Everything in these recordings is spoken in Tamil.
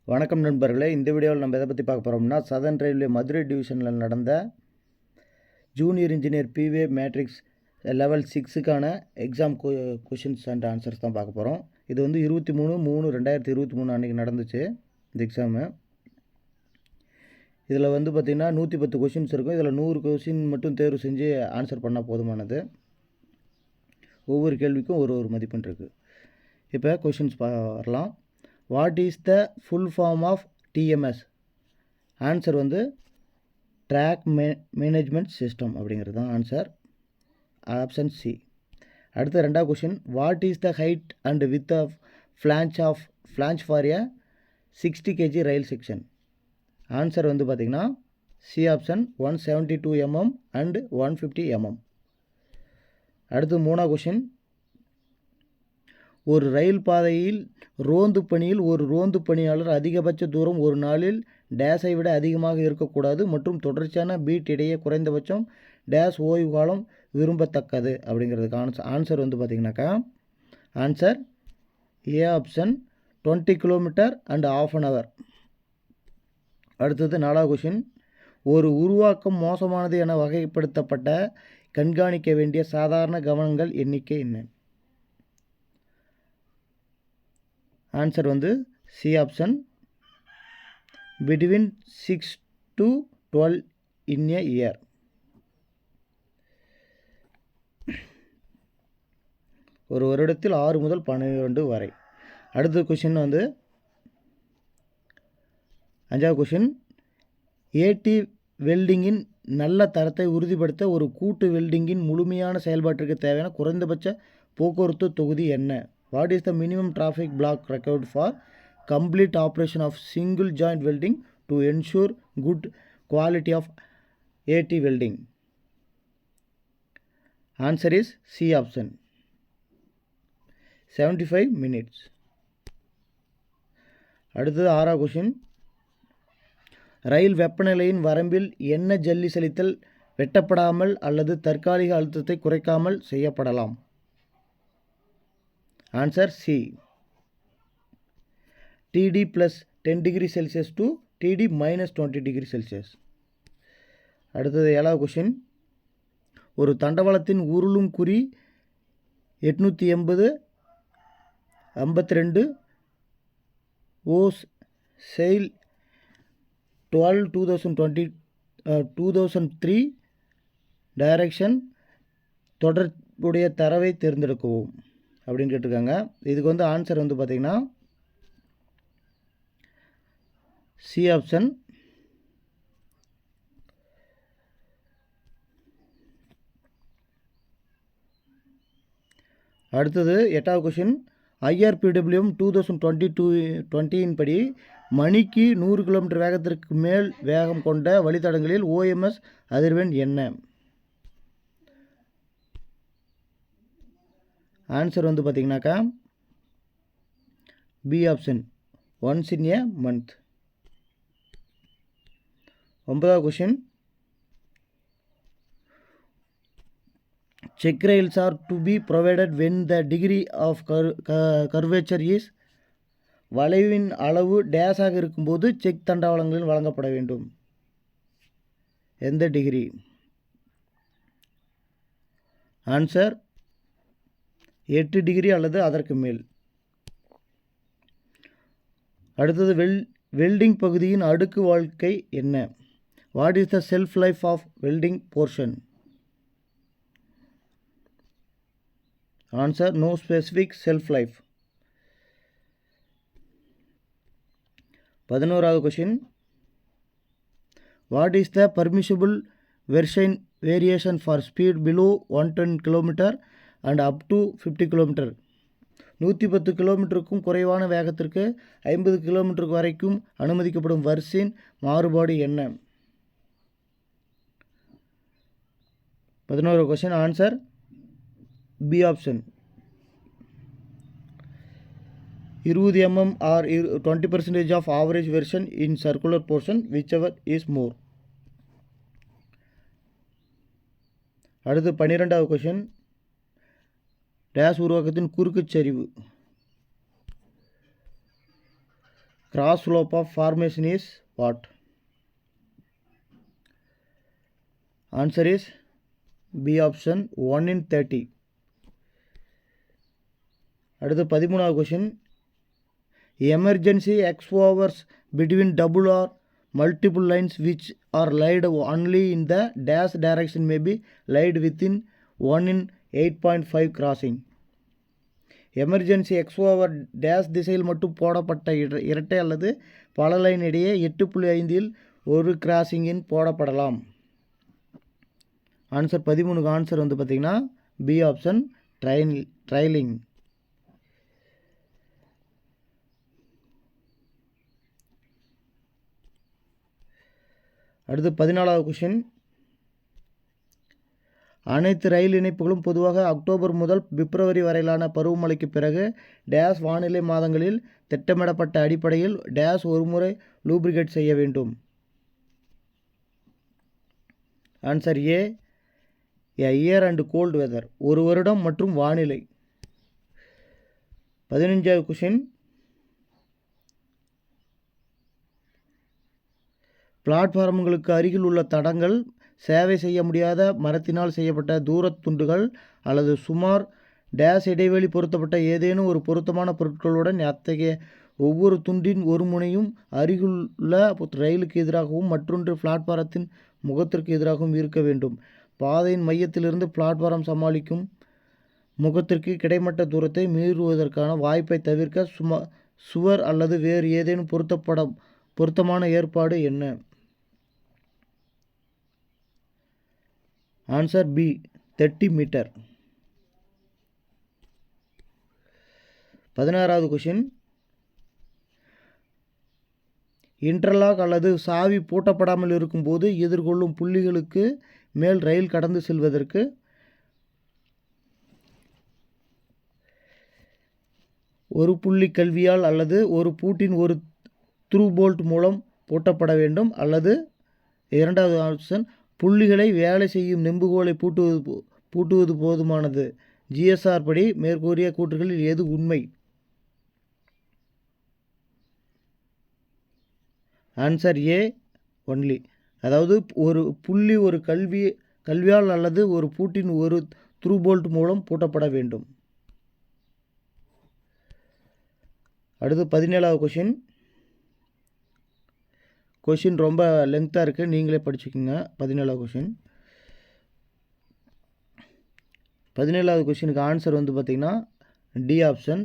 வணக்கம் நண்பர்களே, இந்த வீடியோவில் நம்ம எதை பற்றி பார்க்க போகிறோம்னா, சதர்ன் ரயில்வே மதுரை டிவிஷனில் நடந்த junior engineer pay matrix level 6க்கான எக்ஸாம் கொஷின்ஸ் அண்ட் ஆன்சர்ஸ் தான் பார்க்க போகிறோம். இது வந்து 23/3/2023 அன்றைக்கி நடந்துச்சு இந்த எக்ஸாமு. இதில் வந்து பார்த்திங்கன்னா 110 கொஷின்ஸ் இருக்கும். இதில் 100 கொஷின் மட்டும் தேர்வு செஞ்சு ஆன்சர் பண்ணால் போதுமானது. ஒவ்வொரு கேள்விக்கும் ஒரு மதிப்பெண் இருக்குது. இப்போ கொஷின்ஸ் வரலாம். What is the full form of TMS? Answer வந்து ட்ராக் மேனேஜ்மெண்ட் சிஸ்டம் அப்படிங்கிறது தான் ஆன்சர். Option C. அடுத்த ரெண்டாவது question, what is the height and width of flange for a 60 kg rail section? Answer வந்து பார்த்திங்கன்னா C option 172 mm and 150 mm. அடுத்து மூணாவது கொஷின், ஒரு ரயில் பாதையில் ரோந்து பணியில் ஒரு ரோந்து பணியாளர் அதிகபட்ச தூரம் ஒரு நாளில் டேஸை விட அதிகமாக இருக்கக்கூடாது மற்றும் தொடர்ச்சியான பீட் இடையே குறைந்தபட்சம் டேஸ் ஓய்வு காலம் விரும்பத்தக்கது அப்படிங்கிறதுக்கு ஆன்சர் வந்து பார்த்திங்கனாக்கா answer A option 20 km and ½ an hour. அடுத்தது நாலாவது கொஷின், ஒரு உருவாக்கம் மோசமானது என வகைப்படுத்தப்பட்ட கண்காணிக்க வேண்டிய சாதாரண கவனங்கள் எண்ணிக்கை என்ன? ஆன்சர் வந்து C option between 6 to 12 in a year. ஒரு வருடத்தில் 6 முதல் 12 வரை. அடுத்த கொஷின் வந்து அஞ்சாவது கொஷின், ஏடி வெல்டிங்கின் நல்ல தரத்தை உறுதிப்படுத்த ஒரு கூட்டு வெல்டிங்கின் முழுமையான செயல்பாட்டிற்கு தேவையான குறைந்தபட்ச போக்குவரத்து தொகுதி என்ன? What is the minimum traffic block required for complete operation of single joint welding to ensure good quality of AT welding? Answer is C option 75 minutes. அடுத்தது ஆறாவது கொஷின், ரயில் வெப்பநிலையின் வரம்பில் என்ன ஜல்லி செலுத்தல் வெட்டப்படாமல் அல்லது தற்காலிக அழுத்தத்தை குறைக்காமல் செய்யப்படலாம்? Answer C, TD +10 degree Celsius to TD -20 degree Celsius. அடுத்தது ஏழாவது கொஷின், ஒரு தண்டவாளத்தின் உருளும் குறி 880 52 ஓஸ் செயில் 12/2003 டைரக்ஷன் தொடர்புடைய தரவை தேர்ந்தெடுக்கவும் அப்படின்னு கேட்டிருக்காங்க. இதுக்கு வந்து ஆன்சர் வந்து பார்த்திங்கன்னா சி ஆப்ஷன் அடுத்தது எட்டாவது கொஷின், IRPWM 2020 படி மணிக்கு 100 km வேகத்திற்கு மேல் வேகம் கொண்ட வழித்தடங்களில் OMS அதிர்வெண் என்ன? ஆன்சர் வந்து பார்த்திங்கனாக்கா B option once in a month. ஒன்பதாவது question, check rails are to be provided when the degree of curvature is? வளைவின் அளவு டேஸாக இருக்கும்போது செக் தண்டவாளங்களில் வழங்கப்பட வேண்டும். எந்த டிகிரி? ஆன்சர் 8 டிகிரி அல்லது அதற்கு மேல். அடுத்தது வெல்டிங் பகுதியின் அடுக்கு வாழ்க்கை என்ன? What is the shelf life of welding portion? Answer no specific shelf life. 11வது question, what is the permissible variation for speed below 110 km and up to 50 km? 110 கிலோமீட்டருக்கும் குறைவான வேகத்திற்கு 50 km வரைக்கும் அனுமதிக்கப்படும் வர்ஷின் மாறுபாடு என்ன? 11வது question answer B option 20 mm or 20% of average version in circular portion whichever is more. அடுத்து 12வது கொஸ்டின், டேஸ் உருவாக்கத்தின் குறுக்கு சரிவு cross slope of formation is what? Answer is B option 1 in 30. அடுத்து 13வது question. Emergency X overs between double or multiple lines which are laid only in the dash direction may be laid within 1 in 8.5 crossing. Emergency எக்ஸ்ஓவர் dash திசையில் மட்டும் போடப்பட்ட இரட்டை அல்லது பல லைன் இடையே 8.5இல் ஒரு கிராசிங்கின் போடப்படலாம். ஆன்சர் 13க்கு ஆன்சர் வந்து பார்த்திங்கன்னா பி ஆப்ஷன் ட்ரைலிங். அடுத்து 14வது கொஷின். அனைத்து ரயில் இணைப்புகளும் பொதுவாக அக்டோபர் முதல் பிப்ரவரி வரையிலான பருவமழைக்கு பிறகு டேஷ் வானிலை மாதங்களில் திட்டமிடப்பட்ட அடிப்படையில் டேஷ் ஒருமுறை லூப்ரிகேட் செய்ய வேண்டும். Answer a year and cold weather, ஒரு வருடம் மற்றும் வானிலை. 15வது கொஷின். பிளாட்ஃபார்ம்களுக்கு அருகில் உள்ள தடங்கள் சேவை செய்ய முடியாத மரத்தினால் செய்யப்பட்ட தூரத் துண்டுகள் அல்லது சுமார் டேஷ் இடைவெளி பொருத்தப்பட்ட ஏதேனும் ஒரு பொருத்தமான பொருட்களுடன் அத்தகைய ஒவ்வொரு துண்டின் ஒரு முனையும் அருகிலுள்ள ரயிலுக்கு எதிராகவும் மற்றொன்று பிளாட்பாரத்தின் முகத்திற்கு எதிராகவும் இருக்க வேண்டும். பாதையின் மையத்திலிருந்து பிளாட்பாரம் சமாளிக்கும் முகத்திற்கு கிடைமட்ட தூரத்தை மீறுவதற்கான வாய்ப்பை தவிர்க்க சுவர் அல்லது வேறு ஏதேனும் பொருத்தமான ஏற்பாடு என்ன? Answer B 30 metre. 16வது கொஷின். இன்டர்லாக் அல்லது சாவி பூட்டப்படாமல் இருக்கும்போது எதிர்கொள்ளும் புள்ளிகளுக்கு மேல் ரயில் கடந்து செல்வதற்கு ஒரு புள்ளி கல்வியால் அல்லது ஒரு பூட்டின் ஒரு த்ரூ போல்ட் மூலம் பூட்டப்பட வேண்டும். அல்லது இரண்டாவது ஆப்ஷன் புள்ளிகளை வேலை செய்யும் நெம்புகோலை பூட்டுவது போதுமானது. ஜிஎஸ்ஆர் படி மேற்கூறிய கூற்றுகளில் எது உண்மை? ஆன்சர் ஏ ஒன்லி, அதாவது ஒரு புள்ளி ஒரு கல்வியால் அல்லது ஒரு பூட்டின் ஒரு த்ரூ போல்ட் மூலம் பூட்டப்பட வேண்டும். அடுத்து 17வது கொஷின். கொஷின் ரொம்ப லெங்க்த்தாக இருக்குது, நீங்களே படிச்சுக்கோங்க. 17வது கொஷின். 17வது கொஷினுக்கு ஆன்சர் வந்து பார்த்திங்கன்னா டி ஆப்ஷன்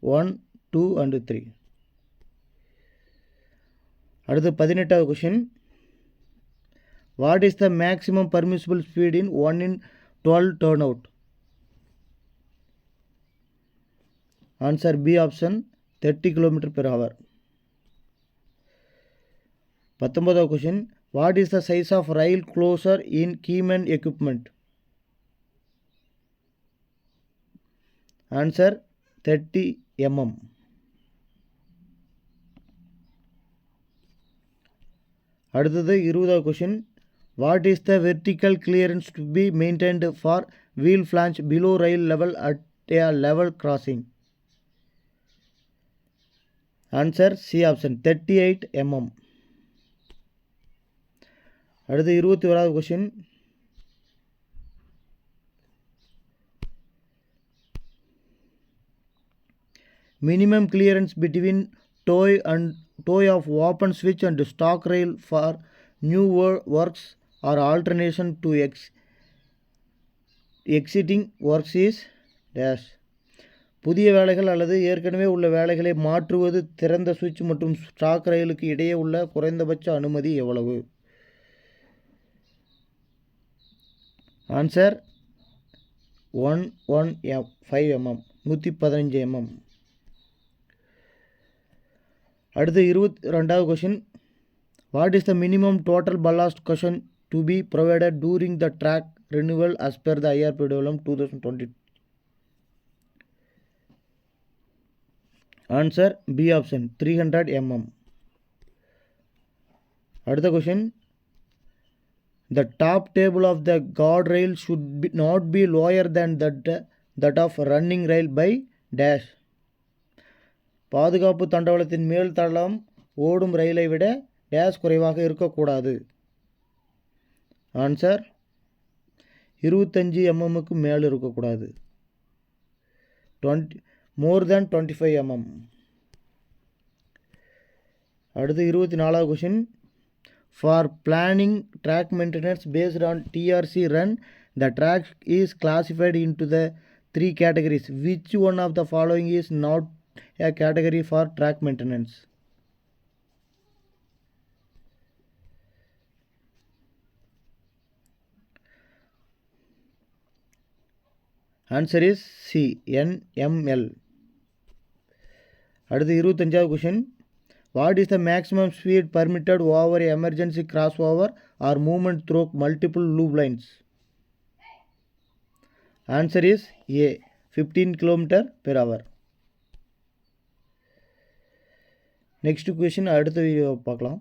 1, 2 and 3. அடுத்து 18வது question. What is the maximum permissible speed in 1 in 12 turnout? Answer B option 30 km/h. 19வது question. What is the size of rail closer in keyman equipment? Answer 30 mm. அடுத்தது 20வது question. What is the vertical clearance to be maintained for wheel flange below rail level at a level crossing? Answer C option 38 mm. அடுத்து 21வது question. Minimum clearance between toy of open switch and stock rail for new works or alternation to exiting works is dash. புதிய வேலைகள் அல்லது ஏற்கனவே உள்ள வேலைகளை மாற்றுவது திறந்த சுவிட்ச் மற்றும் ஸ்டாக் ரயிலுக்கு இடையே உள்ள குறைந்தபட்ச அனுமதி எவ்வளவு? Answer 115 mm, 115 mm. அடுத்து 22வது question. What is the minimum total ballast cushion to be provided during the track renewal as per the IRP development 2020? Answer B option 300 mm. அடுத்த question. The top table of the guard rail should not be lower than that of running rail by dash. பாதுகாப்பு தண்டவாளத்தின் மேல் தளம் ஓடும் ரயிலை விட டேஷ் குறைவாக இருக்கக்கூடாது. ஆன்சர் 25 mmக்கு மேல் இருக்கக்கூடாது. மோர் தேன் 25 mm. அடுத்து 24வது question. For planning track maintenance based on TRC run, the track is classified into the 3 categories. Which one of the following is not a category for track maintenance? Answer is C, NML. அடுத்து 25வது question. What is the maximum speed permitted over emergency crossover or movement through multiple loop lines? Answer is A, 15 km/h. Next question அடுத்த வீடியோ பார்க்கலாம்.